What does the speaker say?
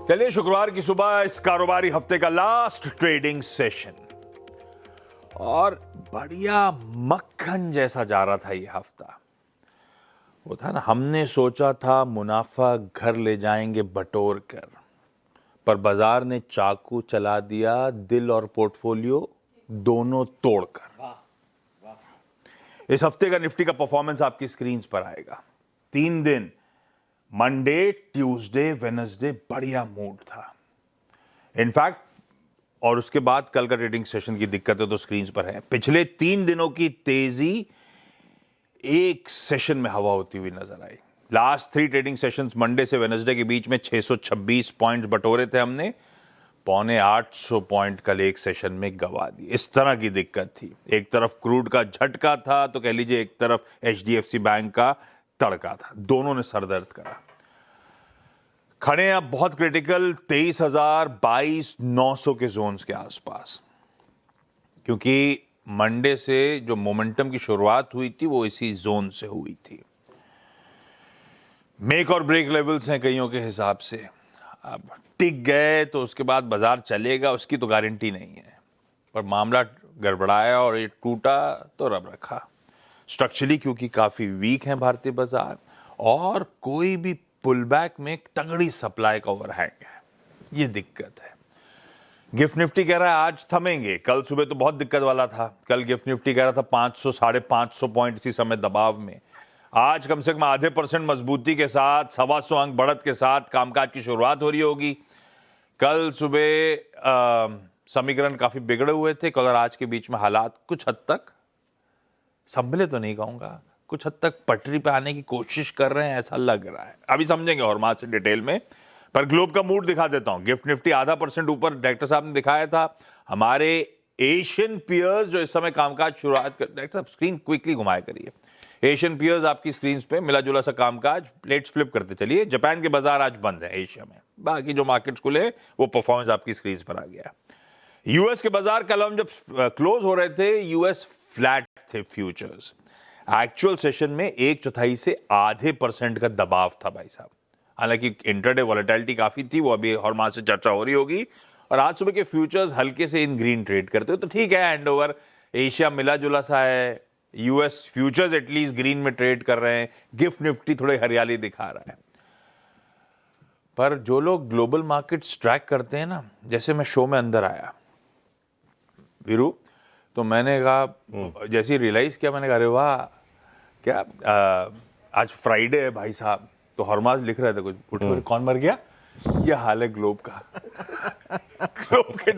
चलिए शुक्रवार की सुबह इस कारोबारी हफ्ते का लास्ट ट्रेडिंग सेशन और बढ़िया मक्खन जैसा जा रहा था ये हफ्ता। वो था ना, हमने सोचा था मुनाफा घर ले जाएंगे बटोर कर, पर बाजार ने चाकू चला दिया दिल और पोर्टफोलियो दोनों तोड़कर। इस हफ्ते का निफ्टी का परफॉर्मेंस आपकी स्क्रीन पर आएगा। 3 दिन मंडे, ट्यूसडे, वेडनेसडे बढ़िया मूड था इनफैक्ट, और उसके बाद कल का ट्रेडिंग सेशन की दिक्कतें तो स्क्रीन पर है। पिछले 3 दिनों की तेजी एक सेशन में हवा होती हुई नजर आई। लास्ट 3 ट्रेडिंग सेशंस मंडे से वेडनेसडे के बीच में 626 पॉइंट्स बटोरे थे हमने, 750 पॉइंट कल एक सेशन में गवा दी। इस तरह की दिक्कत थी। एक तरफ क्रूड का झटका था तो कह लीजिए एक तरफ एचडीएफसी बैंक का तड़का था, दोनों ने सरदर्द करा। खड़े अब बहुत क्रिटिकल 23,000-22,900 के जोन्स के आसपास, क्योंकि मंडे से जो मोमेंटम की शुरुआत हुई थी वो इसी जोन से हुई थी। मेक और ब्रेक लेवल्स हैं कईयों के हिसाब से। अब टिक गए तो उसके बाद बाजार चलेगा उसकी तो गारंटी नहीं है, पर मामला गड़बड़ाया और ये टूटा तो रब रखा। स्ट्रक्चरली क्योंकि काफी वीक है भारतीय बाजार और कोई भी पुल बैक में तगड़ी सप्लाई का ओवरहैंग है, ये दिक्कत है। गिफ्ट निफ्टी कह रहा है आज थमेंगे। कल सुबह तो बहुत दिक्कत वाला था। कल गिफ्ट निफ्टी कह रहा था 500 550 पॉइंट इसी समय दबाव में। आज कम से कम आधे % मजबूती के साथ 125 अंक बढ़त के साथ कामकाज की शुरुआत हो रही होगी। कल सुबह समीकरण काफी बिगड़े हुए थे। कल और आज के बीच में हालात कुछ हद तक संभले तो नहीं कहूंगा, कुछ हद तक पटरी पे आने की कोशिश कर रहे हैं ऐसा लग रहा है। अभी समझेंगे और मां से डिटेल में, पर ग्लोब का मूड दिखा देता हूं। गिफ्ट निफ्टी आधा % ऊपर डायरेक्टर साहब ने दिखाया था। हमारे एशियन पियर्स जो इस समय कामकाज शुरुआत कर, डायरेक्टर साहब स्क्रीन क्विकली घुमाया करिए। एशियन पियर्स आपकी स्क्रीन पे मिला जुला सा कामकाज, प्लेट्स फ्लिप करते चलिए। जापान के बाजार आज बंद है एशिया में, बाकी जो मार्केट्स खुले वो परफॉर्मेंस आपकी स्क्रीन पर आ गया। यूएस के बाजार कल हम जब क्लोज हो रहे थे यूएस फ्लैट थे फ्यूचर्स। एक्चुअल सेशन में 1/4 से आधे % का दबाव था भाई साहब। हालांकि इंटरडे वॉलेटिलिटी काफी थी, वो अभी और मां से चर्चा हो रही होगी। और आज सुबह के फ्यूचर्स हल्के से इन ग्रीन ट्रेड करते हो तो ठीक है, हैंड ओवर। एशिया मिला जुला सा है, यूएस फ्यूचर्स एटलीस्ट ग्रीन में ट्रेड कर रहे हैं, गिफ्ट निफ्टी थोड़ी हरियाली दिखा रहा है। पर जो लोग ग्लोबल मार्केट्स ट्रैक करते हैं ना, जैसे मैं शो में अंदर आया वीरू, तो मैंने कहा, जैसे रियलाइज किया मैंने कहा अरे वाह क्या आज फ्राइडे है भाई साहब। तो हरमाज लिख रहे थे कुछ, उठ कौन मर गया, यह हाल है ग्लोब का। ग्लोब के